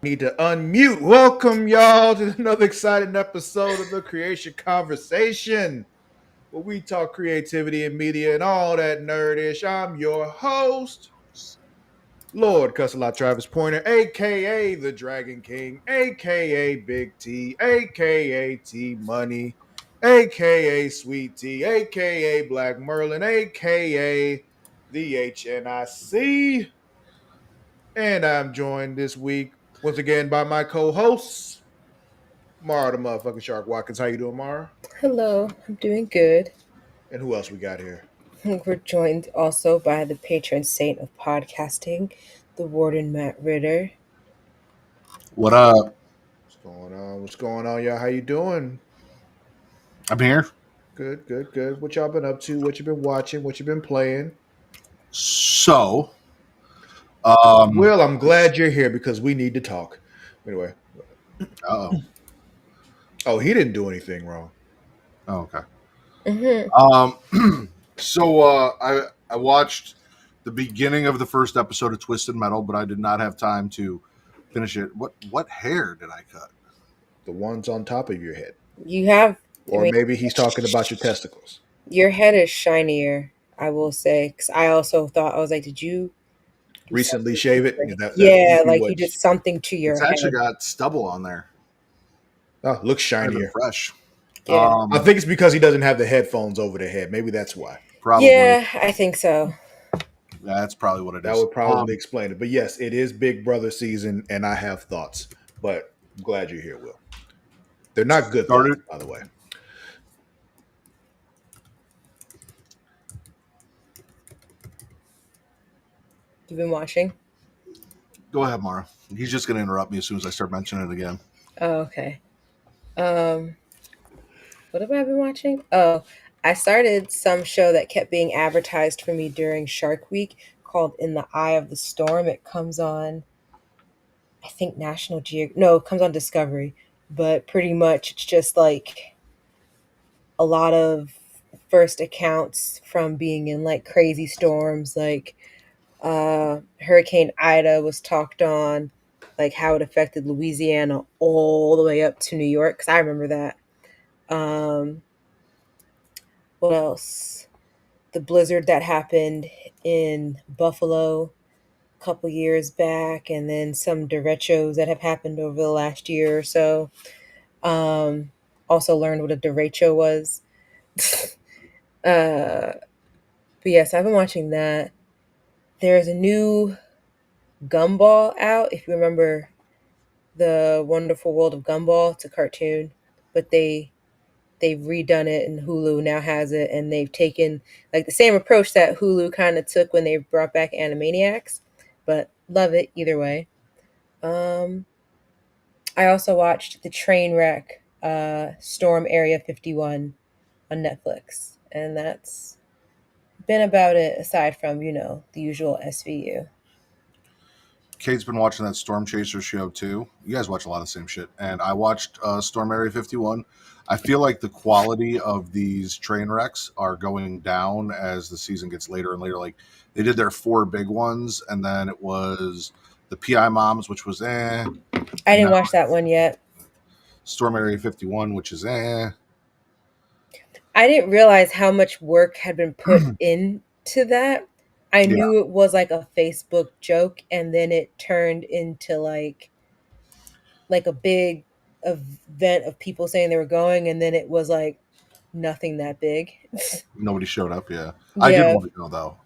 Need to unmute. Welcome, y'all, to another exciting episode of the Creatia Conversation, where we talk creativity and media and all that nerdish. I'm your host, Lord Cussalot Travis Pointer, aka the Dragon King, aka Big T, aka T Money, aka Sweet T, aka Black Merlin, aka the HNIC. And I'm joined this week once again by my co-hosts, Mara the motherfucking Shark Watkins. How you doing, Mara? Hello, I'm doing good. And who else we got here? We're joined also by the patron saint of podcasting, the warden Matt Ritter. What up? What's going on? What's going on, y'all? How you doing? I'm here. Good, good, good. What y'all been up to? What you been watching? What you been playing? So, Will, I'm glad you're here because we need to talk. Anyway. oh, Oh, he didn't do anything wrong. okay. Mm-hmm. I watched the beginning of the first episode of Twisted Metal, but I did not have time to finish it. What hair did I cut? The ones on top of your head. You have, Or maybe he's talking about your testicles. your head is shinier, I will say. Because I also thought, I was like, did you do Recently something shave to it? your- That Yeah, would be like what. you did something to your It's actually head. got stubble on there. Oh, looks Kind of shinier. fresh. Yeah. I think it's because he doesn't have the headphones over the head. Maybe that's why. Probably. Yeah, I think so. That's probably what it That is. would probably explain it. But yes, it is Big Brother season, and I have thoughts. But I'm glad you're here, Will. They're not good thoughts, Started. by the way. You've been watching? Go ahead, Mara. He's just going to interrupt me as soon as I start mentioning it again. Oh, okay. What have I been watching? Oh, I started some show that kept being advertised for me during Shark Week called In the Eye of the Storm. It comes on, I think, National Geographic. No, it comes on Discovery. But pretty much it's just like a lot of first accounts from being in like crazy storms. Like Hurricane Ida was talked on, like how it affected Louisiana all the way up to New York. Because I remember that. Um, what else? The blizzard that happened in Buffalo a couple years back, and then some derechos that have happened over the last year or so. Um, Also learned what a derecho was. But yes, I've been watching that. There's a new Gumball out. If you remember the Wonderful World of Gumball, it's a cartoon, but they've redone it and Hulu now has it, and they've taken like the same approach that Hulu kind of took when they brought back Animaniacs, but love it either way. um I also watched the train wreck, Storm Area 51 on Netflix, and that's been about it, aside from the usual SVU. Kate's been watching that Storm Chaser show too. You guys watch a lot of the same shit. And I watched Storm Area 51. I feel like the quality of these train wrecks are going down as the season gets later and later. Like they did their 4 big ones, and then it was the PI Moms, which was I didn't No. watch that one yet. Storm Area 51, which is I didn't realize how much work had been put into that. I Yeah. knew it was like a Facebook joke, and then it turned into like a big event of people saying they were going, and then it was like nothing that big. Nobody showed up. Yeah. I did Yeah, want to go though.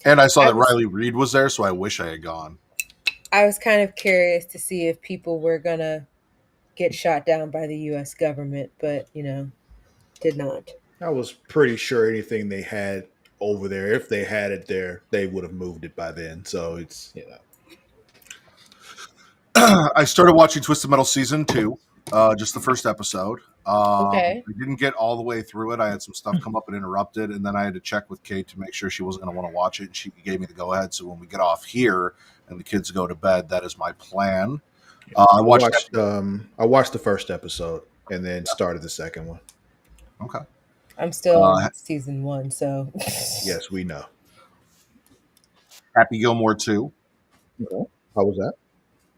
And I saw I that was Riley Reid was there, so I wish I had gone. I was kind of curious to see if people were gonna get shot down by the US government, but did not. I was pretty sure anything they had over there, if they had it there, they would have moved it by then. So it's. I started watching Twisted Metal season 2, just the first episode. Okay. I didn't get all the way through it. I had some stuff come up and interrupted, and then I had to check with Kate to make sure she wasn't going to want to watch it. And she gave me the go ahead. So when we get off here and the kids go to bed, that is my plan. I watched. I watched the first episode and then started the second one. Okay. I'm still on season 1, so Yes, we know. Happy Gilmore 2. Okay. How was that?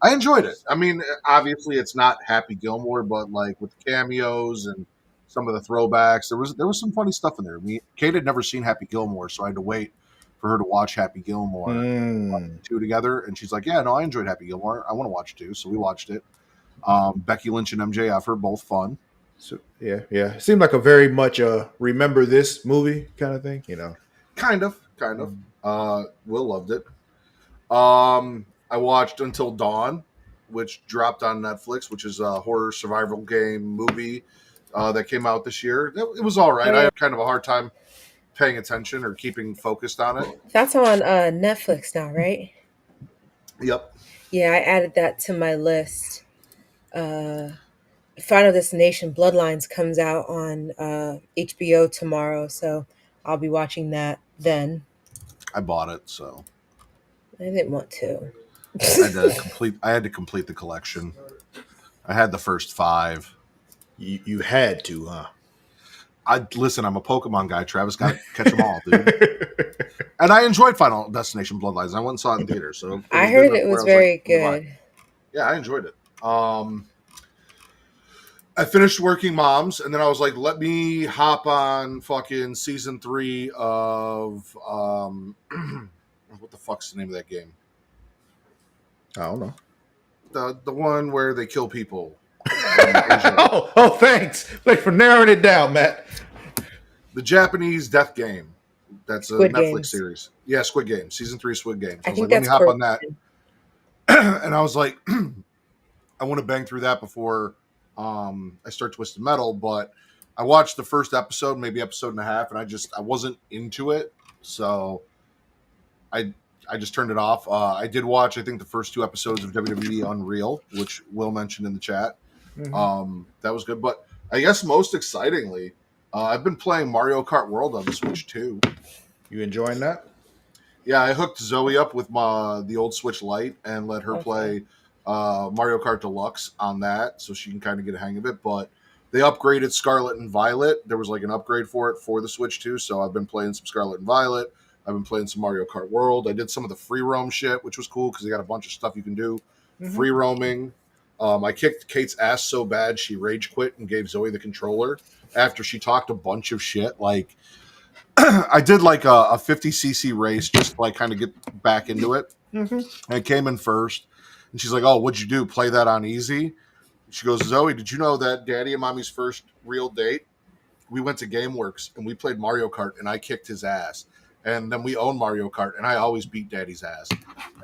I enjoyed it. I mean, obviously it's not Happy Gilmore, but like with the cameos and some of the throwbacks, there was some funny stuff in there. Kate had never seen Happy Gilmore, so I had to wait for her to watch Happy Gilmore. Mm. Two together, and she's like, "Yeah, no, I enjoyed Happy Gilmore. I want to watch two." So we watched it. Becky Lynch and MJF are both fun. So yeah, yeah. It seemed like a very much remember this movie kind of thing, you know. Kind of, kind of. Mm. Will loved it. I watched Until Dawn, which dropped on Netflix, which is a horror survival game movie that came out this year. It was all right. I had kind of a hard time paying attention or keeping focused on it. That's on Netflix now, right? Yep. Yeah, I added that to my list. Uh, Final Destination Bloodlines comes out on HBO tomorrow, so I'll be watching that then. I bought it, so I didn't want to. I had to complete the collection. I had the first 5. You had to, huh? Listen, I'm a Pokemon guy. Travis got to catch them all, dude. And I enjoyed Final Destination Bloodlines. I went and saw it in theater, so I heard it was very good. Yeah, I enjoyed it. I finished Working Moms, and then I was like, let me hop on fucking season 3 of what the fuck's the name of that game? I don't know. The one where they kill people. Thanks. Thanks for narrowing it down, Matt. The Japanese death game. That's Squid a Netflix Games. series. Yeah, Squid Game. Season 3 Squid Games. I was think like, let me that's hop on that. And I was like, I want to bang through that before I start Twisted Metal, but I watched the first episode, maybe episode and a half, and I wasn't into it, so I just turned it off. I did watch, I think, the first 2 episodes of WWE Unreal, which Will mentioned in the chat. Mm-hmm. That was good, but I guess most excitingly, I've been playing Mario Kart World on the Switch 2. You enjoying that? Yeah, I hooked Zoe up with the old Switch Lite and let her play Mario Kart Deluxe on that, so she can kind of get a hang of it. But they upgraded Scarlet and Violet. There was like an upgrade for it for the Switch too, so I've been playing some Scarlet and Violet. I've been playing some Mario Kart World. I did some of the free roam shit, which was cool because they got a bunch of stuff you can do. Mm-hmm. Free roaming. I kicked Kate's ass so bad she rage quit and gave Zoe the controller after she talked a bunch of shit. Like, I did like a 50cc race just to like kind of get back into it. Mm-hmm. And I came in first. And she's like, "Oh, what'd you do? Play that on easy?" She goes, "Zoe, did you know that Daddy and Mommy's first real date, we went to GameWorks and we played Mario Kart and I kicked his ass. And then we own Mario Kart and I always beat Daddy's ass.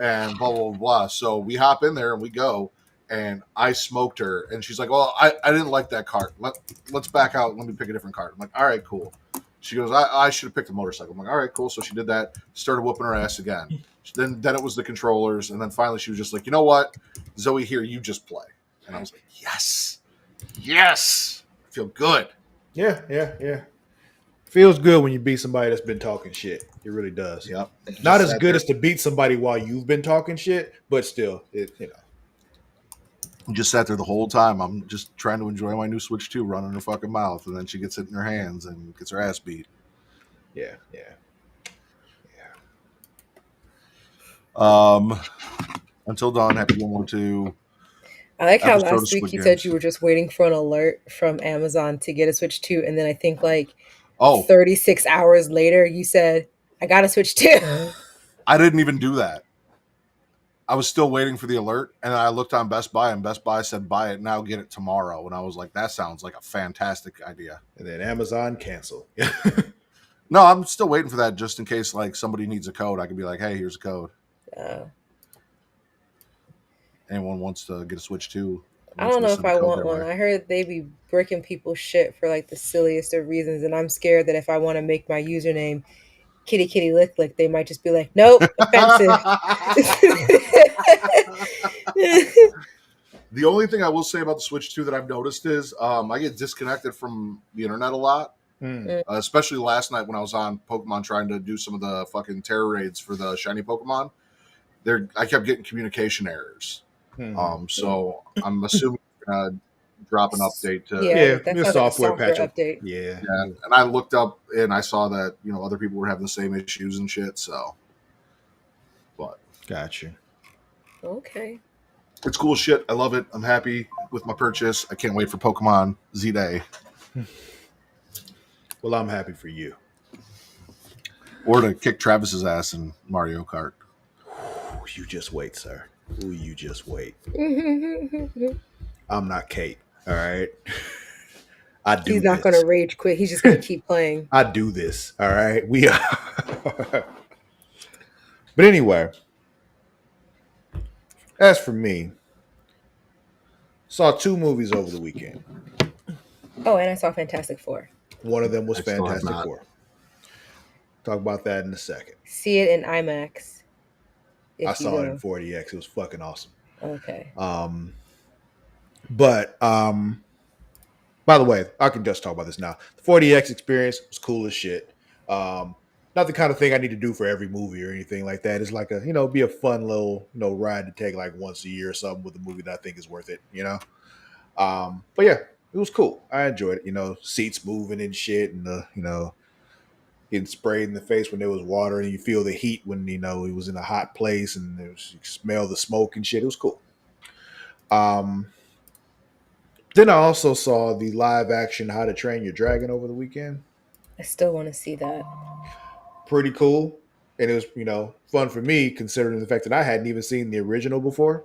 And blah, blah, blah. So we hop in there and we go and I smoked her. And she's like, "Well, I didn't like that cart. Let's back out. Let me pick a different cart." I'm like, "All right, cool." She goes, I should have picked a motorcycle." I'm like, "All right, cool." So she did that, started whooping her ass again. Then it was the controllers. And then finally she was just like, "You know what? Zoe, here, you just play." And I was like, yes. Yes. I feel good. Yeah. Feels good when you beat somebody that's been talking shit. It really does. Yep. Not as good as to beat somebody while you've been talking shit, but still, Just sat there the whole time. I'm just trying to enjoy my new Switch 2 running her fucking mouth. And then she gets it in her hands and gets her ass beat. Yeah. Until Dawn, Happy Gilmore 2. I like how Episode of last week Squid you said Games. you were just waiting for an alert from Amazon to get a Switch 2, and then I think like Oh, 36 hours later you said, "I got a Switch 2." I didn't even do that. I was still waiting for the alert, and I looked on Best Buy, and Best Buy said, "Buy it now, get it tomorrow." And I was like, that sounds like a fantastic idea. And then Amazon canceled. No, I'm still waiting for that just in case like somebody needs a code. I can be like, "Hey, here's a code." Anyone wants to get a Switch 2? I don't know if I want one. I heard they be bricking people's shit for like the silliest of reasons, and I'm scared that if I want to make my username Kitty Kitty Lick Lick, they might just be like, "Nope, offensive." The only thing I will say about the Switch 2 that I've noticed is I get disconnected from the internet a lot. Especially last night when I was on Pokemon trying to do some of the fucking terror raids for the shiny Pokemon. I kept getting communication errors. So I'm assuming drop an update to that's a software patch update. Yeah. And I looked up and I saw that other people were having the same issues and shit. So, but gotcha. Okay. It's cool shit. I love it. I'm happy with my purchase. I can't wait for Pokemon Z Day. Well, I'm happy for you. Or to kick Travis's ass in Mario Kart. Ooh, you just wait, sir. Ooh, you just wait. He's I'm not Kate. All right. I do not going to this. rage quit. He's just going to keep playing. I do this. All right. We are. But anyway, as for me, saw two movies over the weekend. Oh, and I saw Fantastic Four. One of them was I still have Fantastic not. Four. Talk about that in a second. See it in IMAX I if you saw it in go. 40X. It was fucking awesome. Okay. But by the way, I can just talk about this now. The 40X experience was cool as shit. Um, not the kind of thing I need to do for every movie or anything like that. It's like a, be a fun little, ride to take like once a year or something with a movie that I think is worth it. But yeah, it was cool. I enjoyed it. Seats moving and shit, and getting sprayed in the face when there was water, and you feel the heat when it was in a hot place, and you smell the smoke and shit. It was cool. Um, then I also saw the live action How to Train Your Dragon over the weekend. I still want to see that. Pretty cool, and it was fun for me considering the fact that I hadn't even seen the original before.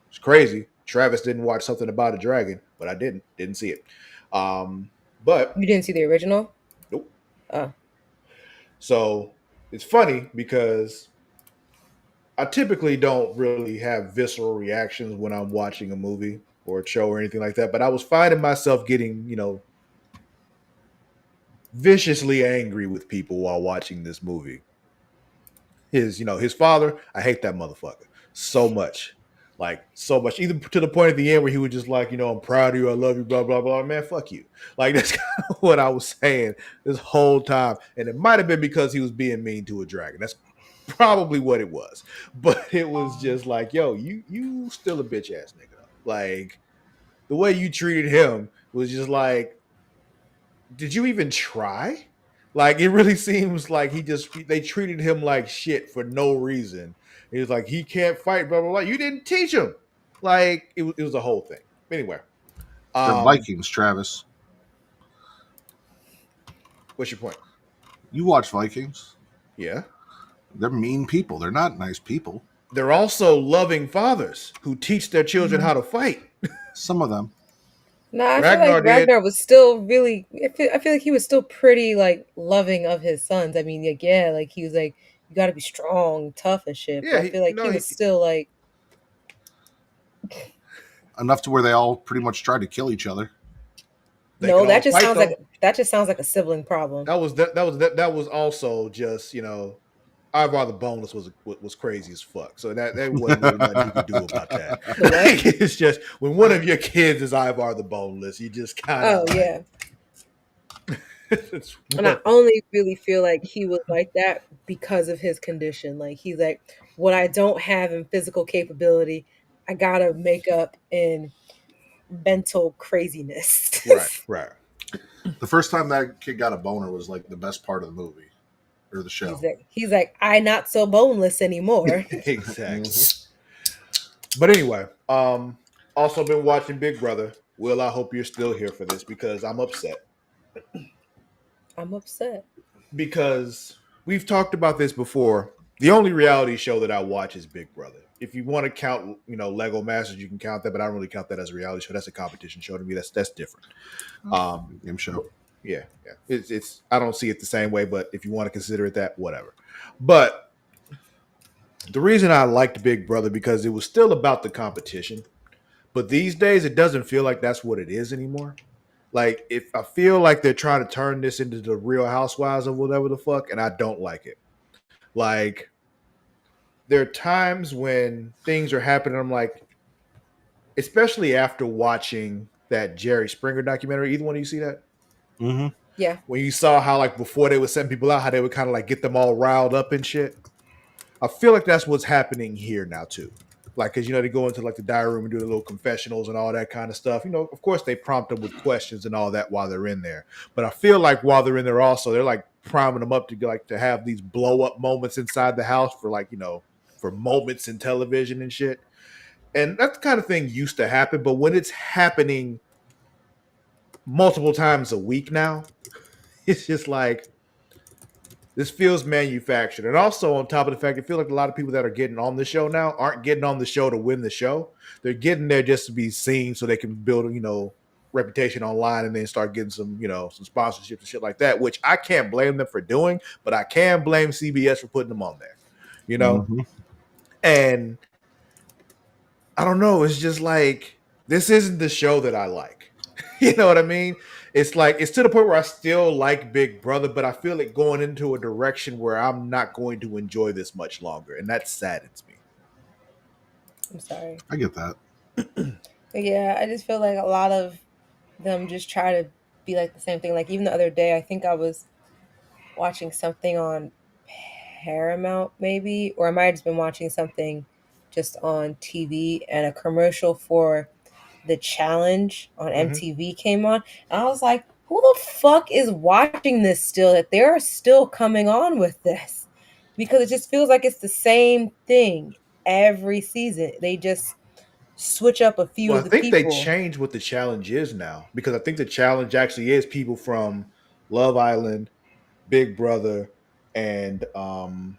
It's crazy. Travis didn't watch something about a dragon, but I didn't see it. But You didn't see the original? nope. Oh. So it's funny because I typically don't really have visceral reactions when I'm watching a movie or a show or anything like that. But I was finding myself getting, viciously angry with people while watching this movie. His father, I hate that motherfucker so much. Like so much, even to the point at the end where he was just like, I'm proud of you, I love you, blah blah blah. Man, fuck you. Like that's kind of what I was saying this whole time, and it might have been because he was being mean to a dragon. That's probably what it was, but it was just like, yo, you still a bitch ass nigga. Like the way you treated him was just like, did you even try? Like it really seems like they treated him like shit for no reason. He was like, he can't fight, blah blah blah. You didn't teach him. Like it was a whole thing. Anyway, They're um, Vikings, Travis. what's your point? You watch Vikings. Yeah. They're mean people. They're not nice people. They're also loving fathers who teach their children how to fight. Some of them. No, I feel like Ragnar did. Ragnar was still really. I feel like he was still pretty like loving of his sons. I mean, like yeah, like he was like, you got to be strong, tough and shit. But Yeah, I feel like he he, was still like, Enough to where they all pretty much tried to kill each other. they could no, all fight though. that just sounds like a sibling problem. That was also just Ivar the Boneless was crazy as fuck. So that wasn't really nothing he could do about that. The what? Like, it's just when one of your kids is Ivar the Boneless, you just kind Oh of yeah, it's and I only really feel like he was like that because of his condition. Like he's like, what I don't have in physical capability, I gotta make up in mental craziness. right, right. The first time that kid got a boner was like the best part of the movie or the show. He's like, I not so boneless anymore. Exactly. Mm-hmm. But anyway, also been watching Big Brother. Will, I hope you're still here for this because I'm upset. I'm upset. Because we've talked about this before. The only reality show that I watch is Big Brother. If you want to count, Lego Masters, you can count that, but I don't really count that as a reality show. That's a competition show to me. That's different. Game show. Yeah. It's I don't see it the same way, but if you want to consider it that, whatever. But the reason I liked Big Brother because it was still about the competition, but these days it doesn't feel like that's what it is anymore. Like if I feel like they're trying to turn this into the Real Housewives of whatever the fuck, and I don't like it. Like there are times when things are happening. I'm like, especially after watching that Jerry Springer documentary. Either one of you see that? Mm-hmm. Yeah. When you saw how like before they would send people out, how they would kind of like get them all riled up and shit. I feel like that's what's happening here now too. Like, cause they go into like the diary room and do the little confessionals and all that kind of stuff. Of course they prompt them with questions and all that while they're in there. But I feel like while they're in there also, they're like priming them up to have these blow up moments inside the house for like, for moments in television and shit. And that kind of thing used to happen, but when it's happening multiple times a week now, it's just like this feels manufactured. And also on top of the fact, I feel like a lot of people that are getting on the show now aren't getting on the show to win the show. They're getting there just to be seen so they can build, reputation online and then start getting some, some sponsorships and shit like that, which I can't blame them for doing, but I can blame CBS for putting them on there, you know? Mm-hmm. And I don't know, it's just like this isn't the show that I like. You know what I mean? It's like it's to the point where I still like Big Brother, but I feel it going into a direction where I'm not going to enjoy this much longer, and that saddens me. I'm sorry. I get that. But yeah, I just feel like a lot of them just try to be like the same thing. Like even the other day, I think I was watching something on Paramount, maybe, or I might have just been watching something just on TV, and a commercial for the challenge on Mm-hmm. MTV came on. And I was like, who the fuck is watching this still? That they're still coming on with this? Because it just feels like it's the same thing every season. They just switch up a few Well, of I the think they people. changed what the challenge is now because I think the challenge actually is people from Love Island, Big Brother, and and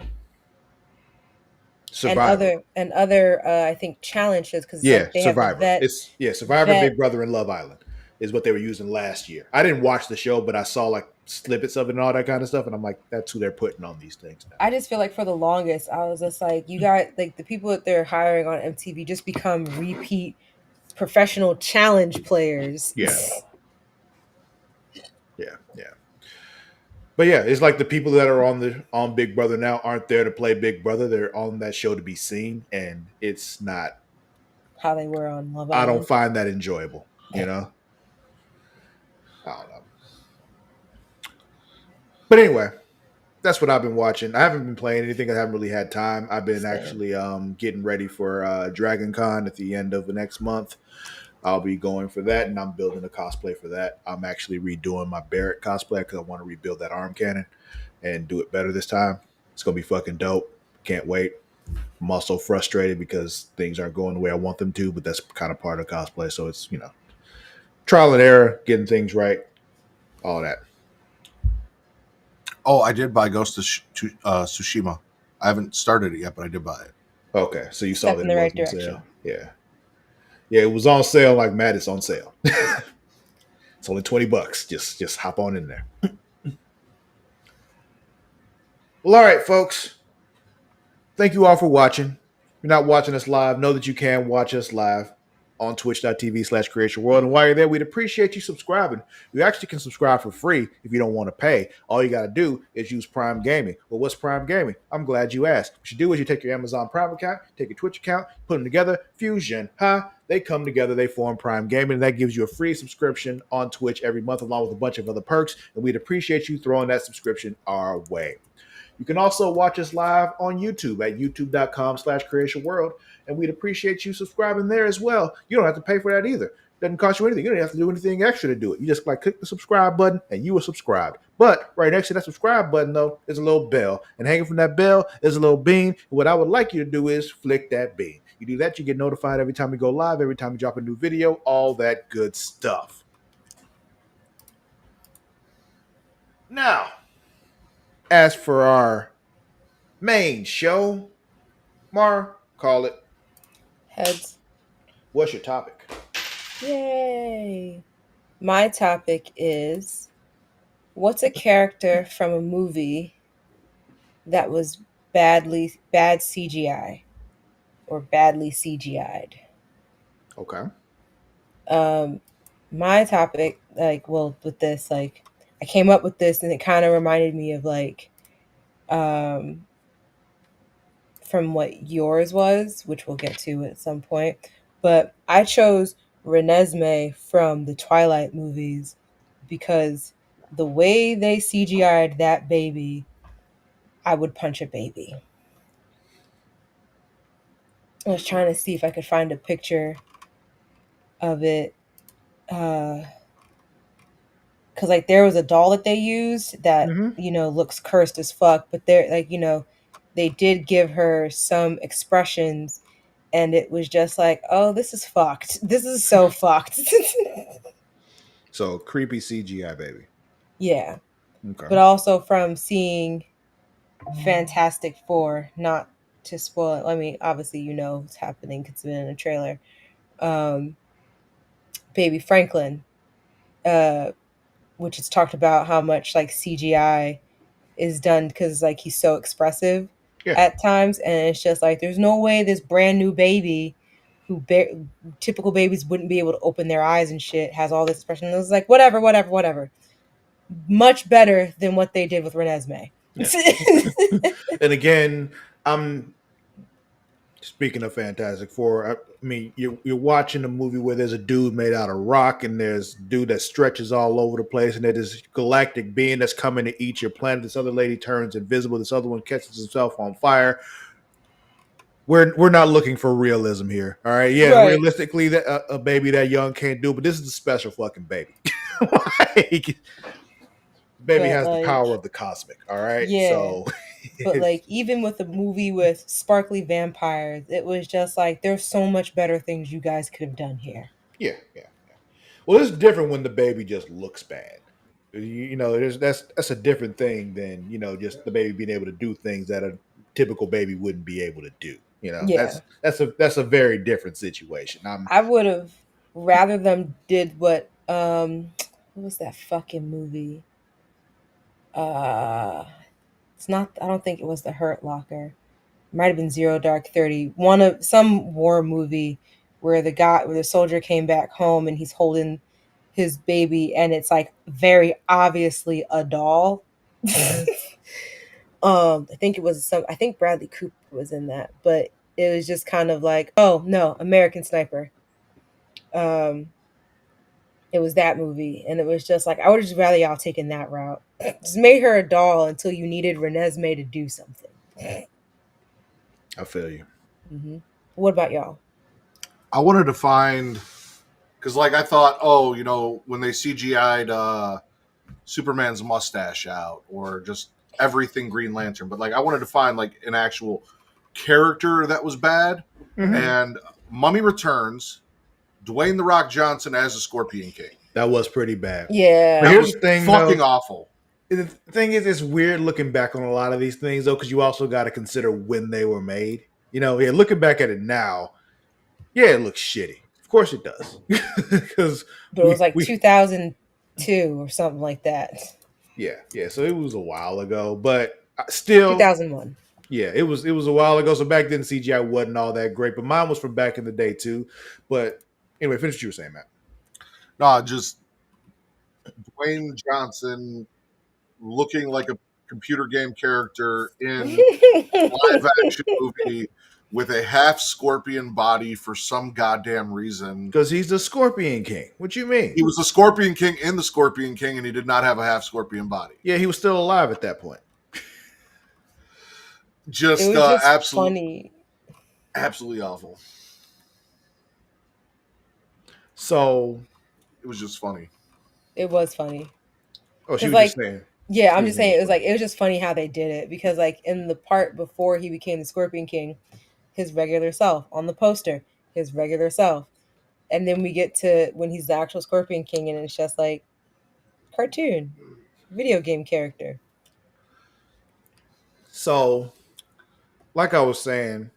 Survivor. other I think challenges, because it's Yeah, like they have the Survivor. It's Survivor, Big vet. Brother, and Love Island is what they were using last year. I didn't watch the show, but I saw like snippets of it and all that kind of stuff, and I'm like, that's who they're putting on these things now. I just feel like for the longest I was just like, you got like the people that they're hiring on MTV just become repeat professional challenge players. Yeah, yeah. But yeah, it's like the people that are on Big Brother now aren't there to play Big Brother. They're on that show to be seen, and it's not. How they were on Love I don't Island. find that enjoyable. I don't know. But anyway, that's what I've been watching. I haven't been playing anything. I haven't really had time. I've been Same. actually getting ready for Dragon Con at the end of the next month. I'll be going for that, and I'm building a cosplay for that. I'm actually redoing my Barrett cosplay because I want to rebuild that arm cannon and do it better this time. It's gonna be fucking dope. Can't wait. I'm also frustrated because things aren't going the way I want them to, but that's kind of part of cosplay. So it's trial and error, getting things right, all that. Oh, I did buy Ghost of Tsushima. I haven't started it yet, but I did buy it. Okay, so you saw Step that in it the was right on sale. direction. Yeah, yeah, it was on sale. Like Matt, it's on sale. It's only $20. Just hop on in there. Well, all right, folks. Thank you all for watching. If you're not watching us live, know that you can watch us live on twitch.tv/Creatia World. And while you're there, we'd appreciate you subscribing. You actually can subscribe for free if you don't want to pay. All you got to do is use Prime Gaming. Well, what's Prime Gaming? I'm glad you asked. What you do is you take your Amazon Prime account, take your Twitch account, put them together, fusion, they come together, they form Prime Gaming, and that gives you a free subscription on Twitch every month, along with a bunch of other perks. And we'd appreciate you throwing that subscription our way. You can also watch us live on YouTube at youtube.com/Creatia World, and we'd appreciate you subscribing there as well. You don't have to pay for that either. It doesn't cost you anything. You don't have to do anything extra to do it. You just like click the subscribe button and you are subscribed. But right next to that subscribe button, though, is a little bell. And hanging from that bell is a little bean. And what I would like you to do is flick that bean. You do that, you get notified every time we go live, every time we drop a new video, all that good stuff. Now, as for our main show, Mar, call it. Heads. What's your topic? Yay. My topic is, what's a character from a movie that was bad CGI or badly CGI'd? Okay. My topic, like, well, with this, like, I came up with this and it kind of reminded me of like um from what yours was, which we'll get to at some point. But I chose Renesmee from the Twilight movies because the way they CGI'd that baby, I would punch a baby. I was trying to see if I could find a picture of it. Because like there was a doll that they used that, Mm-hmm. looks cursed as fuck, but they're like, they did give her some expressions, and it was just like, oh, this is fucked. This is so fucked. So creepy CGI baby. Yeah, Okay. but also from seeing Fantastic Four, not to spoil it. I mean, obviously you know what's happening because it's been in a trailer. Um, Baby Franklin, uh, which is talked about how much like CGI is done because like he's so expressive Yeah. at times, and it's just like there's no way this brand new baby who typical babies wouldn't be able to open their eyes and shit has all this expression. It was like whatever, whatever, whatever. Much better than what they did with Renesmee. Yeah. And again, I'm speaking of Fantastic Four. I mean, you're watching a movie where there's a dude made out of rock, and there's a dude that stretches all over the place, and there's this galactic being that's coming to eat your planet. This other lady turns invisible. This other one catches himself on fire. We're not looking for realism here. All right. Yeah, Right. realistically, that a baby that young can't do, but this is a special fucking baby. Like, baby But has the like, power of the cosmic. All right. yeah. So But like even with the movie with sparkly vampires, it was just like there's so much better things you guys could have done here. yeah, yeah. Well, it's different when the baby just looks bad. You know, that's a different thing than just the baby being able to do things that a typical baby wouldn't be able to do. You know, Yeah. that's a very different situation. I would have rather them did what was that fucking movie? Uh it's not I don't think it was The Hurt Locker. It might have been Zero Dark 30. One of some war movie where the soldier came back home and he's holding his baby and it's like very obviously a doll. Mhm. I think Bradley Cooper was in that, but it was just kind of like, oh no, American Sniper. Um, it was that movie, and it was just like I would just rather y'all taken that route. Just made her a doll until you needed Renesmee to do something. I feel you. hmm What about y'all? I wanted to find because, like, I thought, oh, when they CGI'd Superman's mustache out or just everything Green Lantern, but like, I wanted to find like an actual character that was bad. Mhm. And Mummy Returns, Dwayne the Rock Johnson as the Scorpion King. That was pretty bad. But Yeah, That here's was the thing, fucking though. awful. The thing is, it's weird looking back on a lot of these things, though, because you also got to consider when they were made. Yeah, looking back at it now, yeah, it looks shitty. Of course it does, because but it was we like we 2002 or something like that. yeah. So it was a while ago, but still, 2001. yeah, it was a while ago. So back then CGI wasn't all that great, but mine was from back in the day too. But anyway, finish what you were saying, Matt. No, just Dwayne Johnson looking like a computer game character in live action movie with a half scorpion body for some goddamn reason. Because he's the Scorpion King. What you mean? He was the Scorpion King in the Scorpion King, and he did not have a half scorpion body. Yeah, he was still alive at that point. It Just was just absolutely, funny. absolutely awful. So, It was just funny. It was funny oh, she because was just like saying. yeah, I'm She was just saying it saying was it was funny. like it was just funny how they did it because like in the part before he became the Scorpion King, his regular self on the poster, his regular self, and then we get to when he's the actual Scorpion King and it's just like cartoon, video game character. So, like I was saying,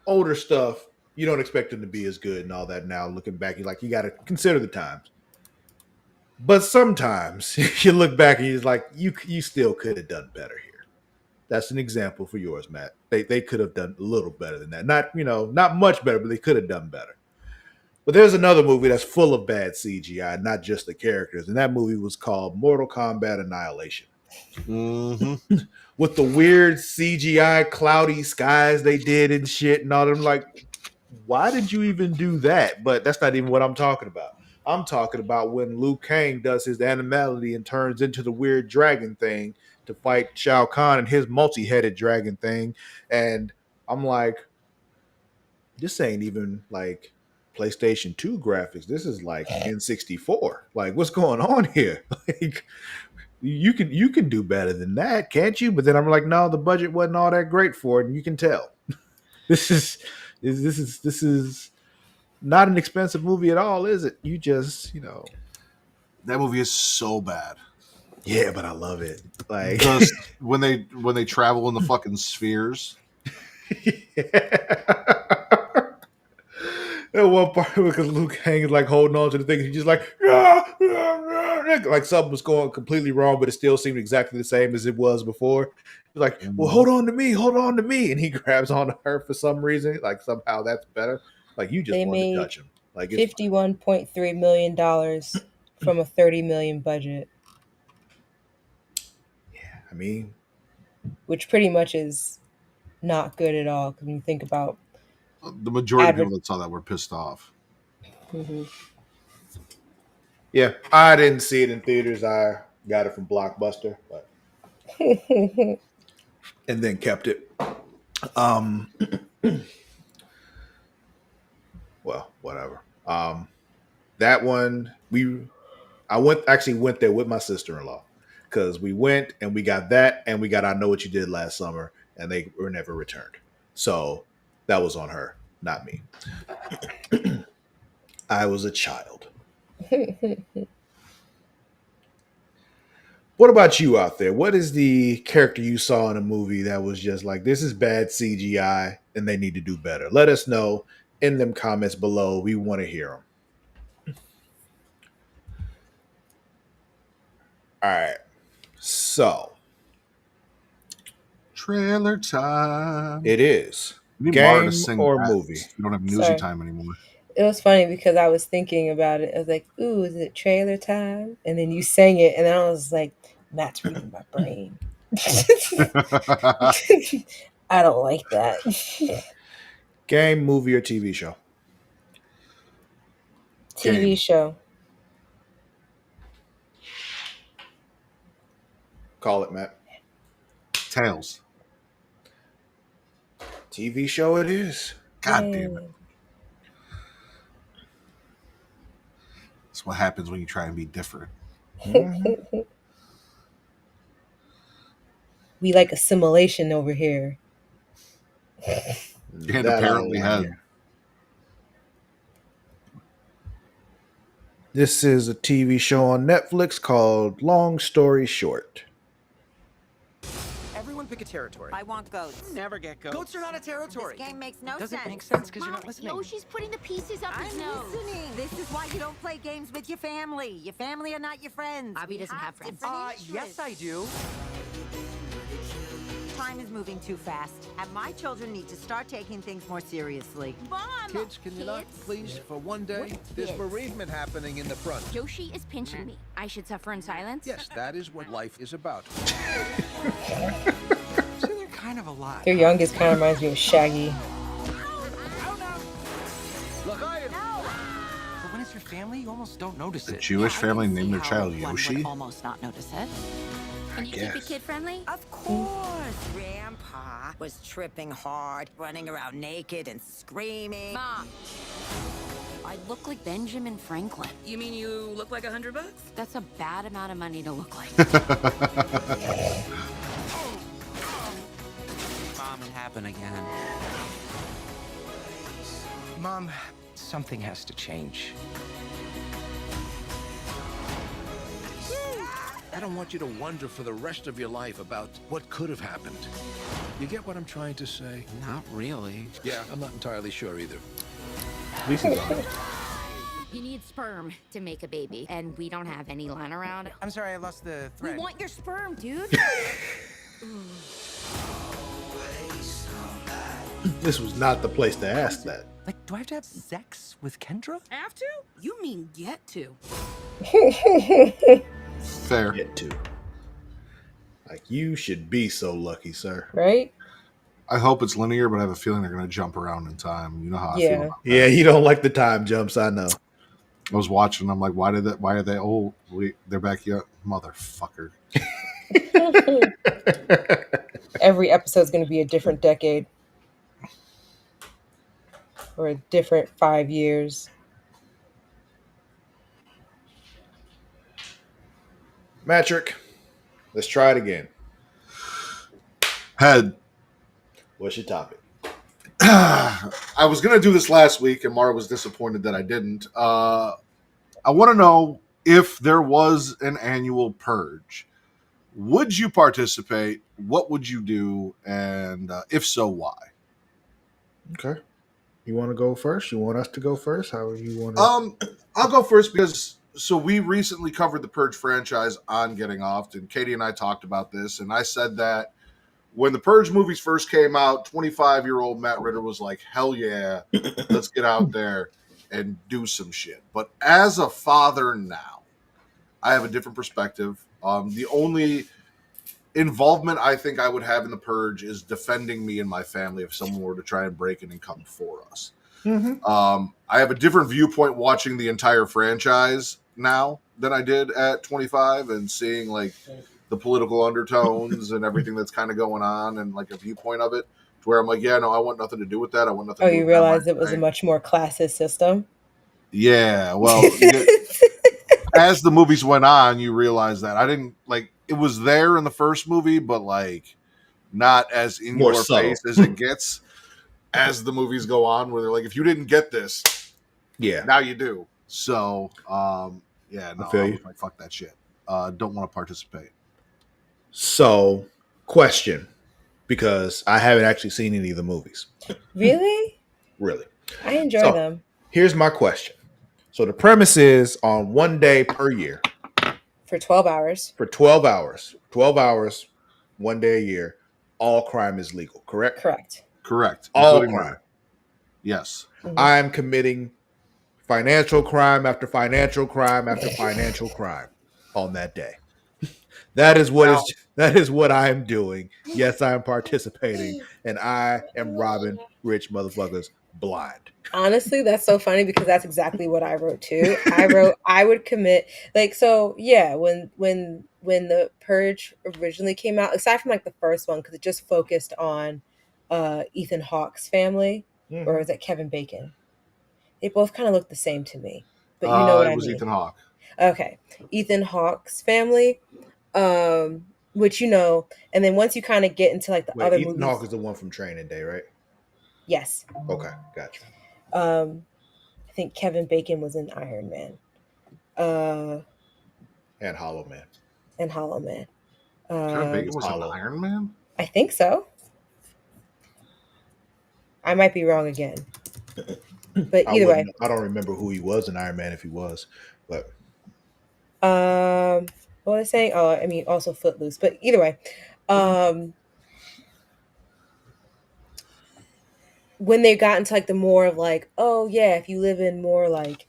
older stuff, you don't expect them to be as good and all that now. Looking back, you got to consider the times. But sometimes you look back and you're like, you still could have done better here. That's an example for yours, Matt. They could have done a little better than that. Not much better, but they could have done better. But there's another movie that's full of bad CGI, not just the characters, and that movie was called Mortal Kombat Annihilation. Mm-hmm. With the weird CGI cloudy skies they did and shit and all that. I'm like, why did you even do that? But that's not even what I'm talking about. I'm talking about when Liu Kang does his animality and turns into the weird dragon thing to fight Shao Kahn and his multi-headed dragon thing. And I'm like, this ain't even like PlayStation 2 graphics. This is like N64. Like, what's going on here? Like, you can do better than that, can't you? But then I'm like, no, the budget wasn't all that great for it, and you can tell. This is This is not an expensive movie at all, is it? You just, That movie is so bad. yeah, but I love it. Like, Just when they travel in the fucking spheres. At one part, because Luke hangs like holding on to the thing, he's just like, "Ah, ah, ah," like something was going completely wrong, but it still seemed exactly the same as it was before. He's like, "Well, hold on to me," and he grabs onto her for some reason. Like somehow that's better. Like you just They wanted to made touch him. Like it's fine. $51.3 million from a $30 million budget, I mean, which pretty much is not good at all. Because when you think about The majority of advert, people that saw that were pissed off. Mhm. yeah, I didn't see it in theaters. I got it from Blockbuster, but and then kept it. Um, well, whatever. That one I went there with my sister in law because we went and we got that and we got I Know What You Did Last Summer and they were never returned. So that was on her, not me. I was a child. What about you out there? What is the character you saw in a movie that was just like, this is bad CGI and they need to do better? Let us know in them comments below. We want to hear them. All right. So Trailer time. it is We need Mara to game sing or that. movie. We don't have newsy Sorry. time anymore. It was funny because I was thinking about it. I was like, "Ooh, is it trailer time?" And then you sang it, and then I was like, "Matt's reading my brain." I don't like that. Game, movie, or TV show? TV Game. show. Call it, Matt. Tails. TV show it is. God damn it. Yay. That's what happens when you try and be different. Mhm. We like assimilation over here. And That I don't apparently want to had. hear. This is a TV show on Netflix called Long Story Short. Everyone pick a territory. I want goats. Never get goats. Goats are not a territory. This game makes no Doesn't sense. make sense because you're Mom, not listening. Yoshi's putting the pieces up his I'm nose. listening. This is why you don't play games with your family. Your family are not your friends. Bobby We doesn't have friends. different Yes, I interests. do. Time is moving too fast, and my children need to start taking things more seriously. Mom! Kids, can you not, please, for one day? What There's kids? bereavement happening in the front. Yoshi is pinching me. I should suffer in silence? Yes, that is what life is about. So they're kind of alive. Your youngest kind of reminds me of Shaggy. Look, But when it's your family, you almost don't notice A it. Jewish I family can named see their how child one would Yoshi. almost not notice it. Can you keep it guess. kid friendly? Of course, Grandpa was tripping hard, running around naked and screaming. Mom. I look like Benjamin Franklin. You mean you look like $100? That's a bad amount of money to look like. Mom, it happened again. Mom, something has to change. I don't want you to wonder for the rest of your life about what could have happened. You get what I'm trying to say? Not really. Yeah, I'm not entirely sure either. At least he's honest. You need sperm to make a baby, and we don't have any lying around. I'm sorry, I lost the We thread. want your sperm, dude. This was not the place to ask that. Like, do I have to have sex with Kendra? Have to? You mean get to. Fair. Get to. Like, you should be so lucky, sir. Right? I hope it's linear, but I have a feeling they're going to jump around in time. You know how I Yeah. feel about that. Yeah, you don't like the time jumps, I know. I was watching. I'm like, why are they old? They're back yet, motherfucker. Every episode's going to be a different decade. Or a different 5 years. Matrick, let's try it again. Head. What's your topic? I was gonna do this last week, and Mara was disappointed that I didn't. I want to know if there was an annual purge. Would you participate? What would you do? And if so, why? Okay. You want to go first? You want us to go first? How you want to? I'll go first because we recently covered the Purge franchise on Getting Off, and Katie and I talked about this, and I said that when the Purge movies first came out, 25-year-old Matt Ritter was like, hell yeah, let's get out there and do some shit. But as a father now, I have a different perspective. The only involvement I think I would have in the Purge is defending me and my family if someone were to try and break in and come for us. Mm-hmm. I have a different viewpoint watching the entire franchise now than I did at 25 and seeing like the political undertones and everything that's kind of going on and like a viewpoint of it to where I'm like, yeah, no, I want nothing to do with that. I want nothing Oh, to do you with them. realized it was a much more classist system? Yeah, well, as the movies went on, you realize that I didn't like it was there in the first movie, but like not as in More your subtle. face as it gets as the movies go on, where they're like, if you didn't get this, Yeah. now you do. So, yeah, no, feel I you. was like, fuck that shit. Don't want to participate. So, question, because I haven't actually seen any of the movies. Really? Really. I enjoy So, them. Here's my question. So the premise is on one day per year For 12 hours. for 12 hours. 12 hours, one day a year. All crime is legal, correct? Correct. Correct. All Including crime. murder. Yes. I'm committing financial crime after financial crime after financial crime on that day. That is what I am doing. Yes, I am participating, and I am robbing rich motherfuckers blind. Honestly, that's so funny because that's exactly what I wrote too. I wrote I would commit like so yeah, when the Purge originally came out, aside from like the first one, because it just focused on Ethan Hawke's family, or is it Kevin Bacon? They both kind of look the same to me. But you know what It I was mean. Ethan Hawke. Okay. Ethan Hawke's family. Which and then once you kind of get into like the Wait, other Ethan movies. Hawke is the one from Training Day, right? Yes. Okay, gotcha. I think Kevin Bacon was in Iron Man. And Hollow Man. And Hollow Man. Kevin Bacon was Hollow. an Iron Man? I think so. I might be wrong again. But either way. I don't remember who he was in Iron Man if he was, but what was I saying? Oh, I mean also Footloose. But either way. When they got into like the more of like, oh yeah, if you live in more like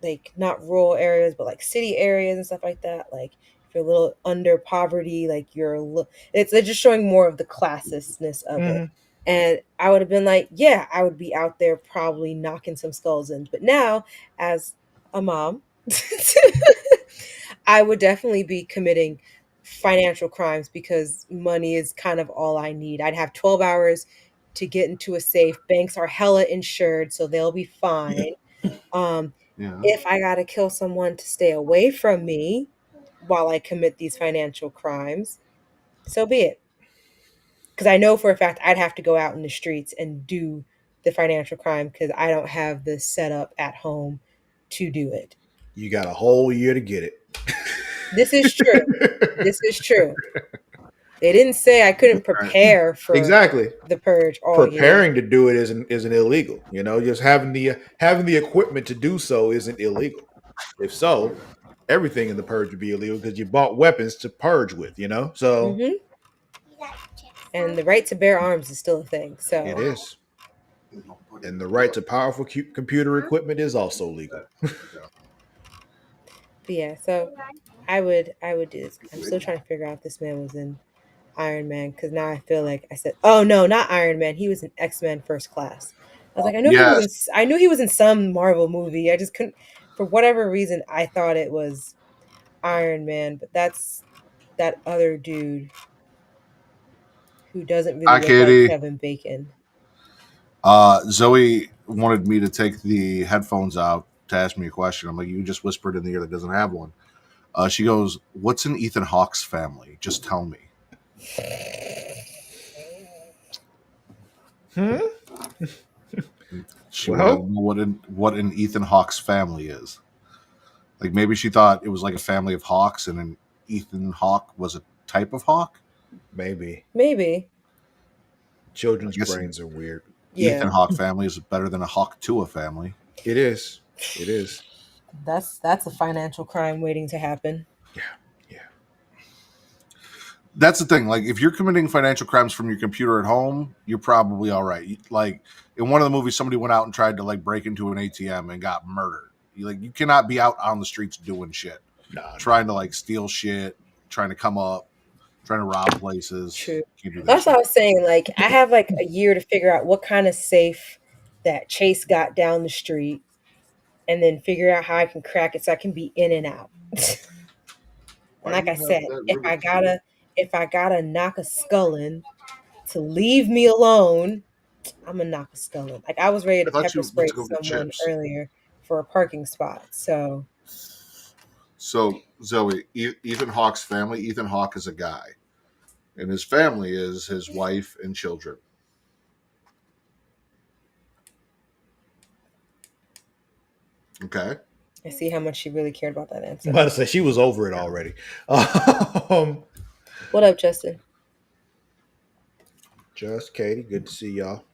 like not rural areas but like city areas and stuff like that, like if you're a little under poverty, like it's they're just showing more of the classistness of it. And I would have been like, yeah, I would be out there probably knocking some skulls in. But now as a mom I would definitely be committing financial crimes because money is kind of all I need. I'd have 12 hours to get into a safe. Banks are hella insured, so they'll be fine. If I got to kill someone to stay away from me while I commit these financial crimes, so be it. Because I know for a fact I'd have to go out in the streets and do the financial crime because I don't have the setup at home to do it. You got a whole year to get it. This is true. This is true. They didn't say I couldn't prepare for exactly the Purge all preparing year. to do it isn't illegal. Just having the equipment to do so isn't illegal. If so, everything in the Purge would be illegal because you bought weapons to purge with. So And the right to bear arms is still a thing. So it is. And the right to powerful computer equipment is also legal. But yeah, so I would do this. I'm still trying to figure out if this man was in Iron Man because now I feel like I said, oh no, not Iron Man. He was in X-Men First Class. I was like, I knew he was in some Marvel movie. I just couldn't, for whatever reason, I thought it was Iron Man, but that's that other dude who doesn't really look like Kevin Bacon. Zoe wanted me to take the headphones out to ask me a question. I'm like, you just whispered in the ear that doesn't have one. She goes, what's in Ethan Hawke's family? Just tell me. Hmm? She wanted to Well, know what an Ethan Hawke's family is. Like maybe she thought it was like a family of hawks, and an Ethan Hawke was a type of hawk. maybe. Maybe. I Children's guess brains are weird. Ethan Yeah. Hawke family is better than a Hawk Tua family. It is. It is. That's a financial crime waiting to happen. Yeah. Yeah. That's the thing. Like, if you're committing financial crimes from your computer at home, you're probably all right. Like in one of the movies, somebody went out and tried to like break into an ATM and got murdered. You cannot be out on the streets doing shit, Nah, trying to like steal shit, trying to come up, trying to rob places. True. Can't do that That's what I shit. was saying. Like, I have like a year to figure out what kind of safe that Chase got down the street, and then figure out how I can crack it so I can be in and out. And Why do like you I have said, that if I Rubik's Cube? gotta knock a skull in to leave me alone, I'm gonna knock a skull in. Like I was ready I to thought pepper you went spray to go get someone chips. earlier for a parking spot. So So Zoe, Ethan Hawke's family. Ethan Hawke is a guy, and his family is his wife and children. Okay. I see how much she really cared about that I'm answer. about to say she was over it already. What up, Justin? Just Katie, good to see y'all.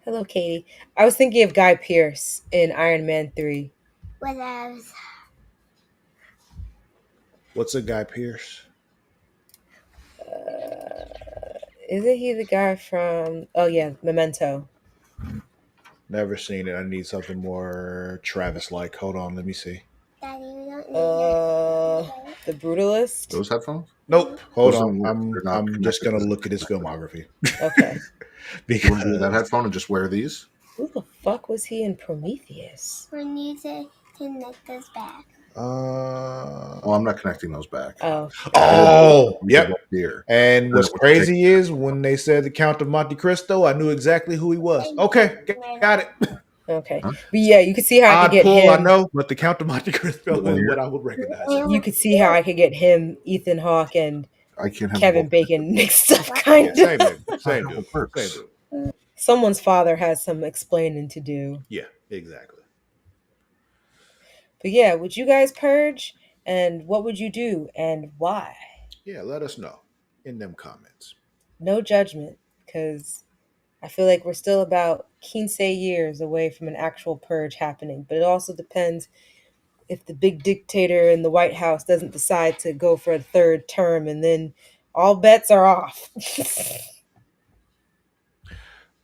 Hello, Katie. I was thinking of Guy Pearce in Iron Man 3. What's a Guy Pierce? Isn't he the guy from, oh yeah, Memento? Never seen it. I need something more Travis like. Hold on, let me see. The Brutalist? Those headphones? Nope. Hold Those on. don't work. They're not I'm just connected gonna to look at his connect them. filmography. Okay. You want to do that Because headphone and just wear these? Who the fuck was he in Prometheus? When you say connect us back. Oh, I'm not connecting those back. Oh. oh, yep. Up here. And what's Then it would crazy is when they said the Count of Monte Cristo, I knew exactly who he was. Okay, got it. Okay. Huh? But yeah, you could see how I could Odd get pull, I him. know, but the Count of Monte Cristo One is here. what I would recognize. You could see how I could get him, Ethan Hawke, and I can't have Kevin both. Bacon mixed up, kind Yeah, of. same dude. Same How dude. it works. Same dude. Someone's father has some explaining to do. Yeah, exactly. But yeah, would you guys purge? And what would you do? And why? Yeah, let us know in them comments. No judgment, because I feel like we're still about 15 years away from an actual purge happening. But it also depends if the big dictator in the White House doesn't decide to go for a third term, and then all bets are off.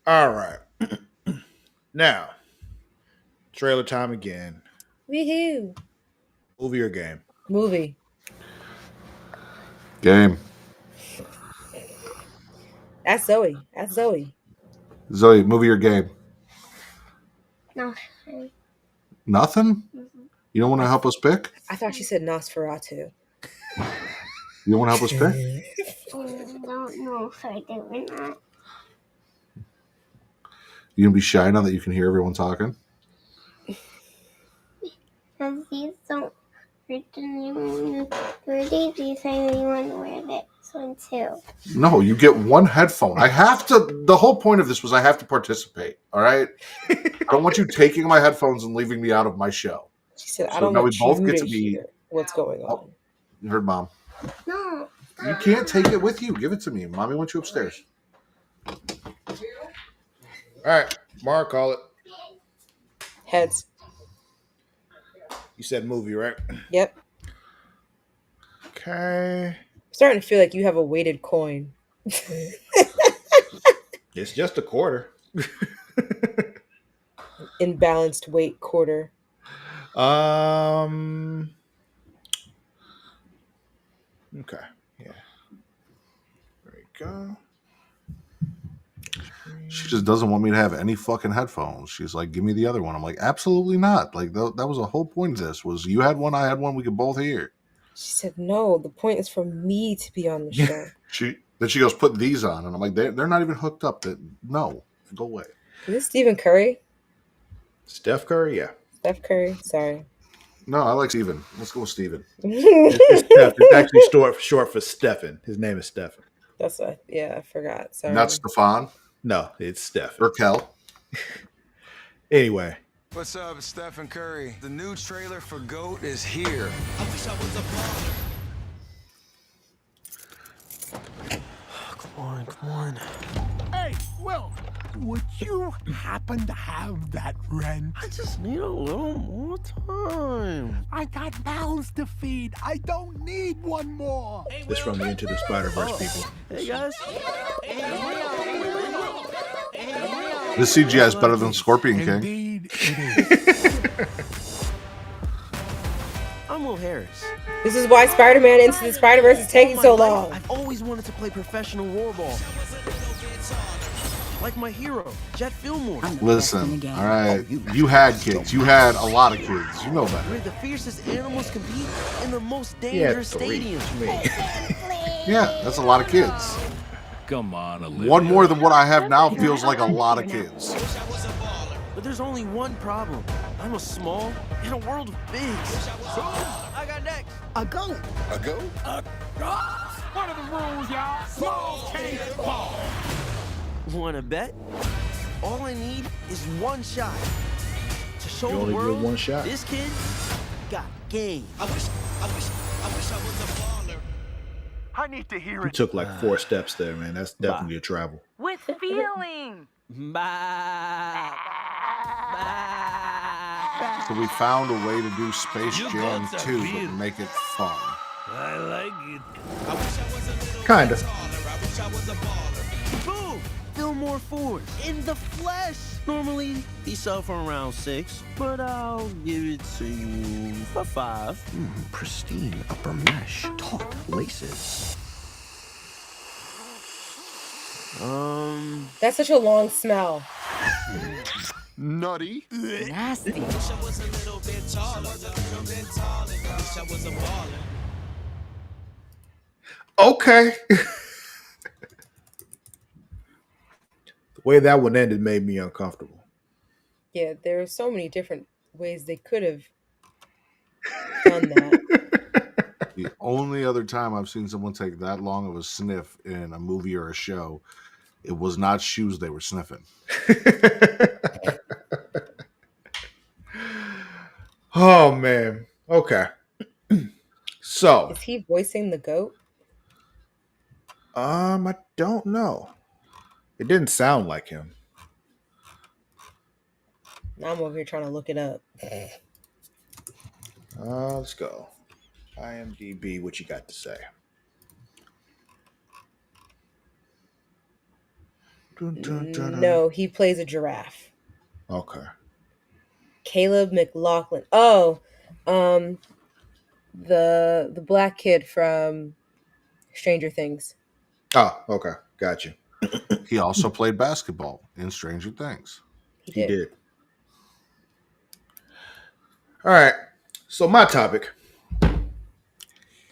All right. Now, trailer time again. Woohoo! Movie or game? Movie. Game. That's Zoe. That's Zoe. Zoe, movie or game? No. Nothing? You don't want to help us pick? I thought she said Nosferatu. You don't want to help us pick? I don't know if I do or not. You gonna be shy now that you can hear everyone talking? Because these don't hurt anyone. These say you want to wear this one too. No, you get one headphone. I have to. The whole point of this was I have to participate. All right. I don't want you taking my headphones and leaving me out of my show. She said, I So don't now want we both you get to to be- hear what's going on. You heard Mom. No. You can't take it with you. Give it to me. Mommy wants you upstairs. All right, Mark, call it. Heads. You said movie, right? Yep. Okay. I'm starting to feel like you have a weighted coin. It's just a quarter. Imbalanced weight quarter. Okay. Yeah. There we go. She just doesn't want me to have any fucking headphones. She's like, give me the other one. I'm like, absolutely not. Like, that was the whole point of this was you had one, I had one, we could both hear. She said, no, the point is for me to be on the show. Then she goes, put these on. And I'm like, they're not even hooked up. No, go away. Is this Stephen Curry? Steph Curry, yeah. Steph Curry? Sorry. No, I like Steven. Let's go with Steven. It's Steph. It's actually short for Stefan. His name is Stefan. That's what, yeah, I forgot. Sorry. Not Stefan. No, it's Steph. Or Kel. Anyway. What's up, it's Stephen Curry. The new trailer for GOAT is here. I wish I was a baller. Come on. Hey, Will, would you happen to have that rent? I just need a little more time. I got mouths to feed. I don't need one more. This from the Into the Spider-Verse people. Hey, guys. This CGI is better than Scorpion King. Indeed, it is. I'm Will Harris. This is why Spider-Man Into the Spider-Verse is taking so long. I've always wanted to play professional warball. Like my hero, Jet Fillmore. Listen, all right, you had kids. You had a lot of kids. You know better. Where the fiercest animals compete in the most dangerous stadiums. Yeah, that's a lot of kids. Come on, Olivia. One more than what I have now feels like a lot of kids. But there's only one problem. I'm a small in a world of bigs. So, I got next. A goat. A GOAT? What are the rules, y'all? Small change ball. Wanna bet? All I need is one shot to show You the only get world one shot. this kid got game. I wish I was a baller. I need to hear You it. took like 4 steps there, man. That's definitely a travel. With feeling. Bye. So we found a way to do Space Jam 2, but make it fun. I like it. Kinda. Boom! Fillmore Ford in the flesh. Normally these sell for around 6, but I'll give it to you for 5. Pristine upper mesh, taut laces. That's such a long smell. Nutty. Nasty. Okay. The way that one ended made me uncomfortable. Yeah, there are so many different ways they could have done that. The only other time I've seen someone take that long of a sniff in a movie or a show, it was not shoes they were sniffing. Oh man. Okay. So, Is he voicing the goat? I don't know. It didn't sound like him. Now I'm over here trying to look it up. Let's go. IMDb, what you got to say? No, he plays a giraffe. Okay. Caleb McLaughlin. Oh, the black kid from Stranger Things. Oh, okay. Got you. He also played basketball in Stranger Things. He He did. did. All right. So my topic.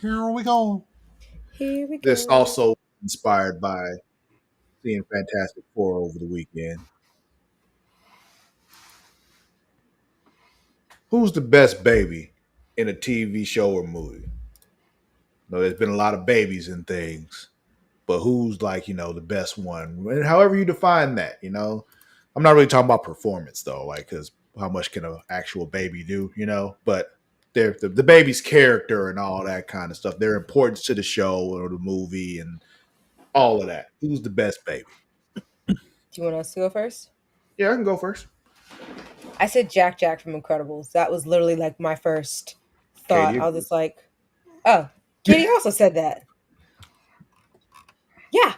Here we go. Here we go. This also inspired by seeing Fantastic Four over the weekend. Who's the best baby in a TV show or movie? No, there's been a lot of babies and things, but who's like, the best one? And however you define that, I'm not really talking about performance though, like, because how much can an actual baby do, But they're the baby's character and all that kind of stuff, their importance to the show or the movie and all of that. Who's the best baby? Do you want us to go first? Yeah, I can go first. I said Jack from Incredibles. That was literally like my first thought. Katie I was just like, oh, Katie also said that. Yeah.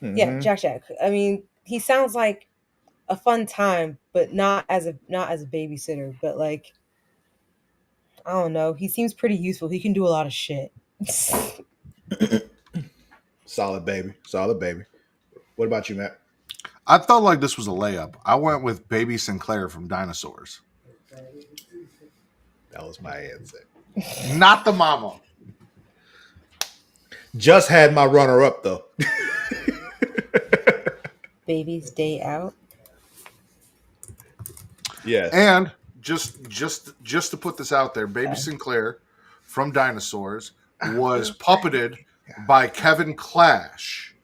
Yeah, Jack. I mean, he sounds like a fun time, but not as a babysitter, but like, I don't know. He seems pretty useful. He can do a lot of shit. Solid baby. What about you, Matt? I felt like this was a layup. I went with Baby Sinclair from Dinosaurs. That was my answer. Not the mama. Just had my runner up though. Baby's Day Out. Yes. And just to put this out there, Baby Sinclair from Dinosaurs was puppeted by Kevin Clash,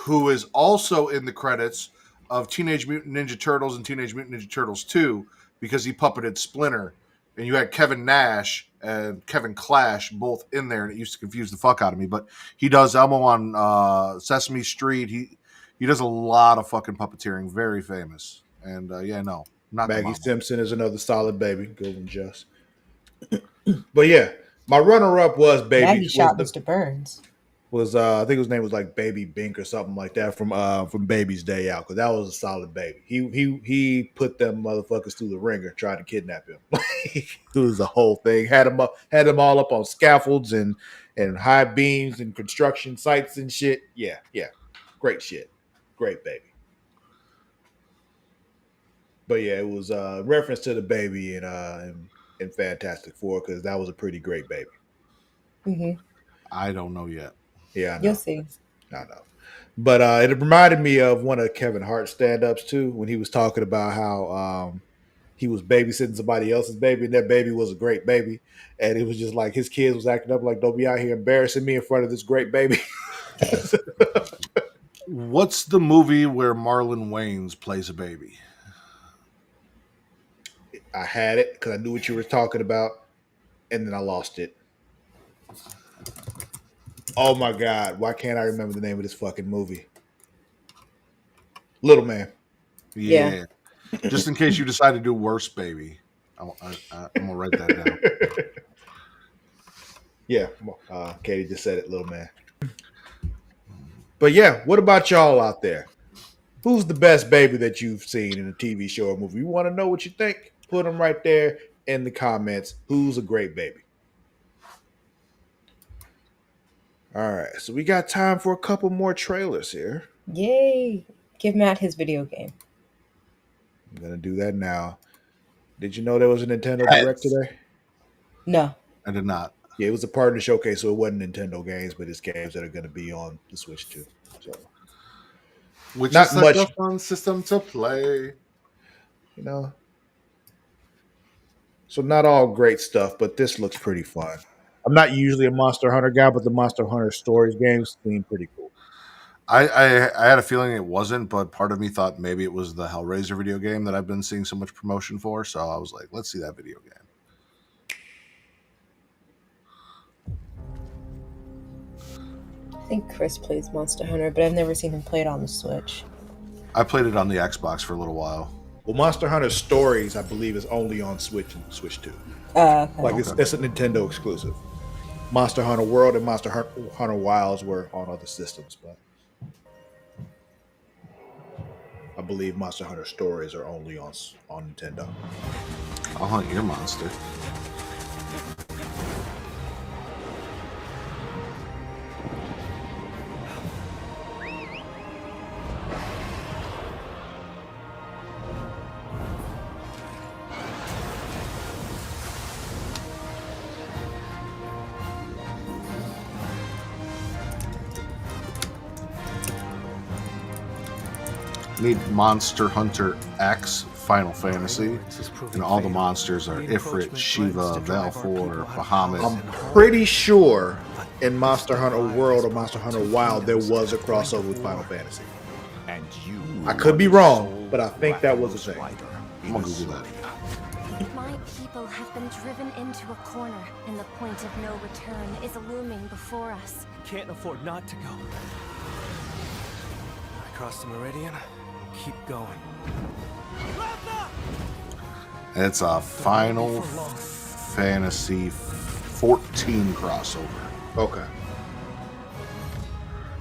who is also in the credits of Teenage Mutant Ninja Turtles and Teenage Mutant Ninja Turtles 2 because he puppeted Splinter. And you had Kevin Nash and Kevin Clash both in there, and it used to confuse the fuck out of me. But he does Elmo on Sesame Street. He does a lot of fucking puppeteering, very famous. And yeah, no, not the Maggie mama. Simpson is another solid baby. Good one, Just. But yeah, my runner-up was Maggie Baby shot Mr. Burns. was I think his name was like Baby Bink or something like that from Baby's Day Out, because that was a solid baby. He put them motherfuckers through the ringer trying to kidnap him. It was the whole thing. Had them all up on scaffolds and high beams and construction sites and shit. Yeah, great shit, great baby. But yeah, it was reference to the baby in Fantastic Four, because that was a pretty great baby. Mm-hmm. I don't know yet. Yeah, I know. You'll see. I know. But it reminded me of one of Kevin Hart's stand-ups too, when he was talking about how he was babysitting somebody else's baby, and that baby was a great baby, and it was just like his kids was acting up like, "Don't be out here embarrassing me in front of this great baby." What's the movie where Marlon Wayans plays a baby? I had it because I knew what you were talking about, and then I lost it. Oh my god! Why can't I remember the name of this fucking movie? Little Man. Yeah. Just in case you decide to do Worst Baby, I'm gonna write that down. Yeah, Katie just said it, Little Man. But yeah, what about y'all out there? Who's the best baby that you've seen in a TV show or movie? You want to know what you think? Put them right there in the comments. Who's a great baby? All right, so we got time for a couple more trailers here. Yay! Give Matt his video game. I'm gonna do that now. Did you know there was a Nintendo Direct today? No. I did not. Yeah, it was a partner showcase, so it wasn't Nintendo games, but it's games that are going to be on the Switch too. So, which not is much, such a fun system to play. You know. So not all great stuff, but this looks pretty fun. I'm not usually a Monster Hunter guy, but the Monster Hunter Stories games seem pretty cool. I had a feeling it wasn't, but part of me thought maybe it was the Hellraiser video game that I've been seeing so much promotion for. So I was like, let's see that video game. I think Chris plays Monster Hunter, but I've never seen him play it on the Switch. I played it on the Xbox for a little while. Well, Monster Hunter Stories, I believe, is only on Switch and Switch 2. Okay. Like it's a Nintendo exclusive. Monster Hunter World and Monster Hunter Wilds were on other systems, but I believe Monster Hunter Stories are only on Nintendo. I'll hunt your monster. Need Monster Hunter X Final Fantasy, and all the monsters are Ifrit, Shiva, Valfor, Bahamut. I'm pretty sure in Monster Hunter World or Monster Hunter Wild there was a crossover with Final Fantasy. I could be wrong, but I think that was a thing. I'm gonna Google that. My people have been driven into a corner, and the point of no return is looming before us. Can't afford not to go. Across the meridian, keep going. It's a Final Fantasy 14 crossover. Okay.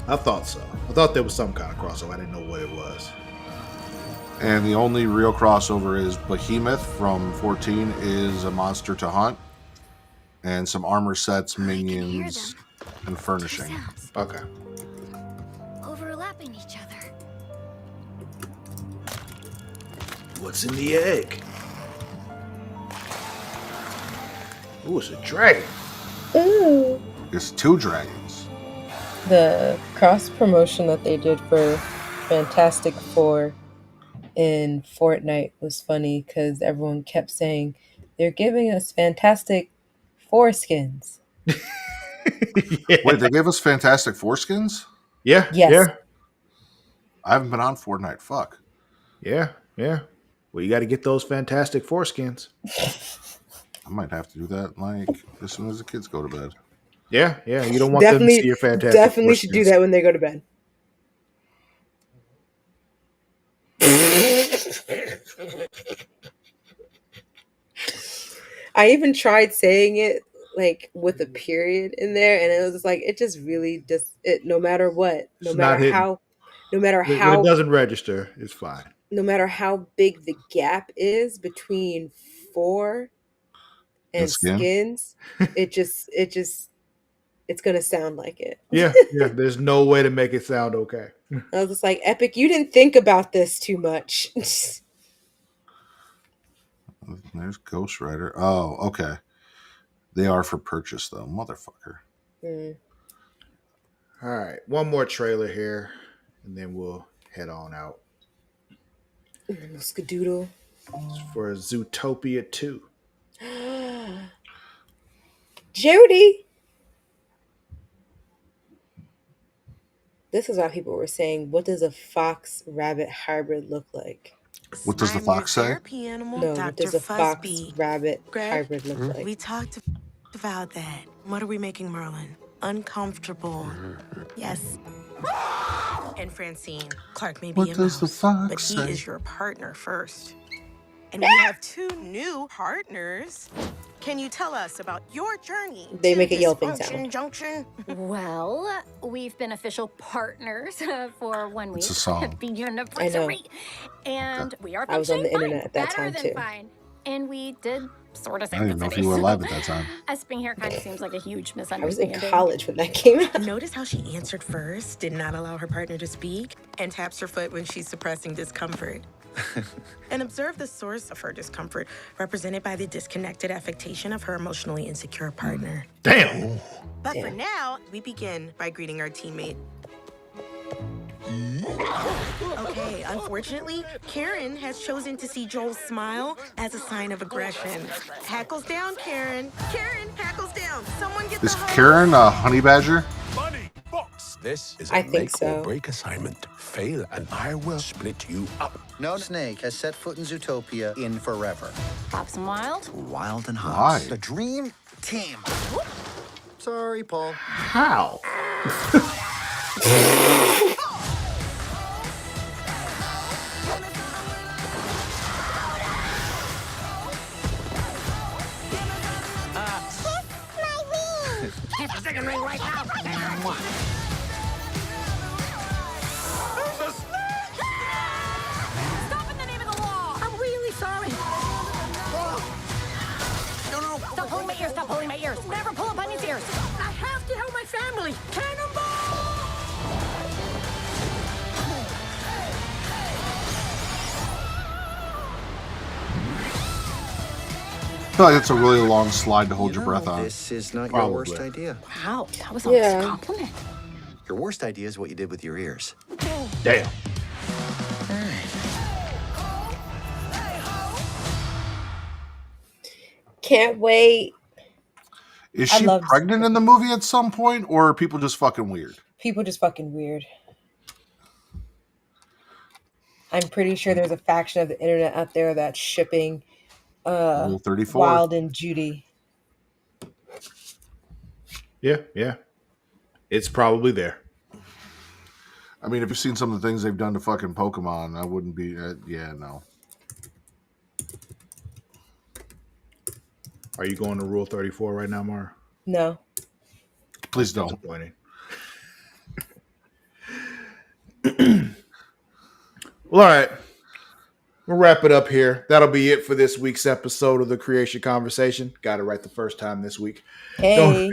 I thought so. I thought there was some kind of crossover. I didn't know what it was. And the only real crossover is Behemoth from 14 is a monster to hunt, and some armor sets, minions, and furnishing. Okay. Overlapping each other. What's in the egg? Ooh, it's a dragon. Ooh. It's 2 dragons. The cross promotion that they did for Fantastic Four in Fortnite was funny because everyone kept saying they're giving us Fantastic Four skins. Wait, they gave us Fantastic Four skins? Yeah. Yes. Yeah. I haven't been on Fortnite. Fuck. Yeah. Well, you got to get those fantastic foreskins. I might have to do that like as soon as the kids go to bed. Yeah. You don't want them to see your fantastic Definitely should do foreskins. that when they go to bed. I even tried saying it like with a period in there, and it was just like it just really just it. No matter what, It's not hitting. no matter When it how, doesn't register, it's fine. no matter how big the gap is between four And and skin. skins, it's gonna sound like it. Yeah. There's no way to make it sound okay. I was just like, Epic, you didn't think about this too much. There's Ghost Rider. Oh, okay. They are for purchase though, motherfucker. All right. One more trailer here, and then we'll head on out. Skadoodle. It's for Zootopia 2. Judy. This is why people were saying, what does a fox rabbit hybrid look like? What does the fox say? No, what does a fox rabbit hybrid look like? We talked about that. What are we making Merlin? Uncomfortable. Yes. And Francine, Clark may be What a does the mouse, fox but he say? is your partner first. And we have 2 new partners. Can you tell us about your journey They to make a yelping Dysfunction sound. Junction? Well, we've been official partners for 1 week. It's a song. At the anniversary. And we are I was on the functioning internet at that better time than too. fine. And we did sort of I didn't even know if you were alive at that time. Us being here kind of seems like a huge I was misunderstanding. in college when that came out. Notice how she answered first, did not allow her partner to speak, and taps her foot when she's suppressing discomfort. And observe the source of her discomfort, represented by the disconnected affectation of her emotionally insecure partner. Damn. But for now, we begin by greeting our teammate. Okay, unfortunately, Karen has chosen to see Joel's smile as a sign of aggression. Hackles down, Karen. Karen, hackles down. Someone get Is the hose. Karen a honey badger? Bunny Fox. This is I a think make so. or break assignment. Fail, and I will split you up. No snake has set foot in Zootopia in forever. Pops and Wild. Wild and hot. Why? The dream team. Sorry, Paul. How? Get the second ring right now. Stop in the name of the law! I'm really sorry. No. Stop pulling my ears! Stop pulling my ears! Never pull up on his ears! I have to help my family. Cannonball! I feel like it's a really long slide to hold your breath on. This is not Probably. your worst idea. Wow, that was almost Yeah. a compliment. Your worst idea is what you did with your ears. Damn. Can't wait. Is I she love pregnant in the movie at some point, or are people just fucking weird? People just fucking weird. I'm pretty sure there's a faction of the internet out there that's shipping Rule 34. Wild and Judy. Yeah. It's probably there. I mean, if you've seen some of the things they've done to fucking Pokemon, I wouldn't be. Yeah, no. Are you going to Rule 34 right now, Mara? No. Please don't. Disappointing. Well, all right. We'll wrap it up here. That'll be it for this week's episode of the Creatia Conversation. Got it right the first time this week. Hey.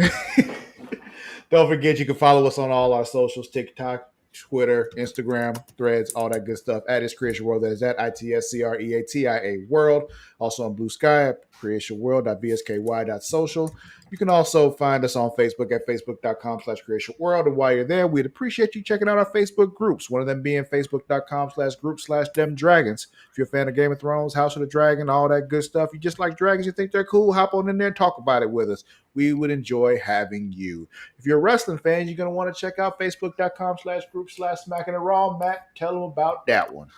Don't forget you can follow us on all our socials, TikTok, Twitter, Instagram, Threads, all that good stuff. At It's Creatia World. That is at ITSCREATIA World. Also on Blue Sky at creatiaworld.bsky.social. You can also find us on Facebook at facebook.com/Creatia World. And while you're there, we'd appreciate you checking out our Facebook groups, one of them being facebook.com/group/Dem Dragons. If you're a fan of Game of Thrones, House of the Dragon, all that good stuff, you just like dragons, you think they're cool, hop on in there and talk about it with us. We would enjoy having you. If you're a wrestling fan, you're going to want to check out facebook.com/group/Smacking It Raw. Matt, tell them about that one.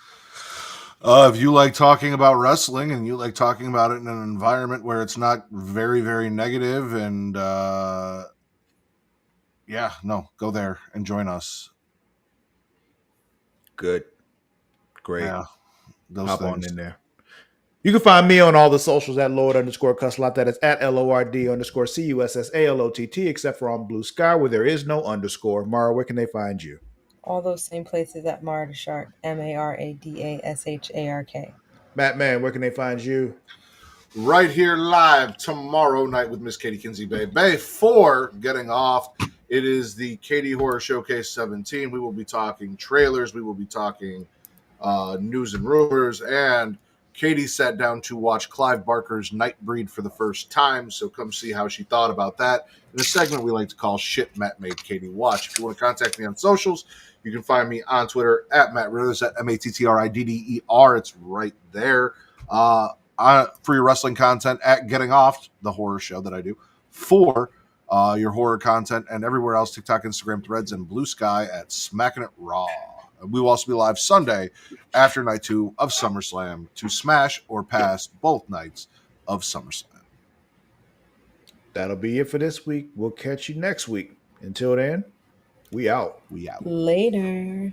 If you like talking about wrestling and you like talking about it in an environment where it's not very, very negative and go there and join us. Good. Great. Yeah, those hop things. on in there. You can find me on all the socials at Lord_Cussalot. That is at LORD_CUSSALOTT, except for on Blue Sky, where there is no underscore. Mara, where can they find you? All those same places at Marada Shark, MARADASHARK. Matt Man, where can they find you? Right here live tomorrow night with Miss Katie Kinsey Bay for Getting Off. It is the Katie Horror Showcase 17. We will be talking trailers. We will be talking news and rumors. And Katie sat down to watch Clive Barker's Nightbreed for the first time. So come see how she thought about that in a segment we like to call Shit Matt Made Katie Watch. If you want to contact me on socials, you can find me on Twitter at Matt Ridders, at MATTRIDDER. It's right there. For your wrestling content at Getting Off, the horror show that I do, for your horror content and everywhere else, TikTok, Instagram, Threads, and Blue Sky at Smacking It Raw. And we will also be live Sunday after night 2 of SummerSlam to smash or pass both nights of SummerSlam. That'll be it for this week. We'll catch you next week. Until then, we out. We out. Later.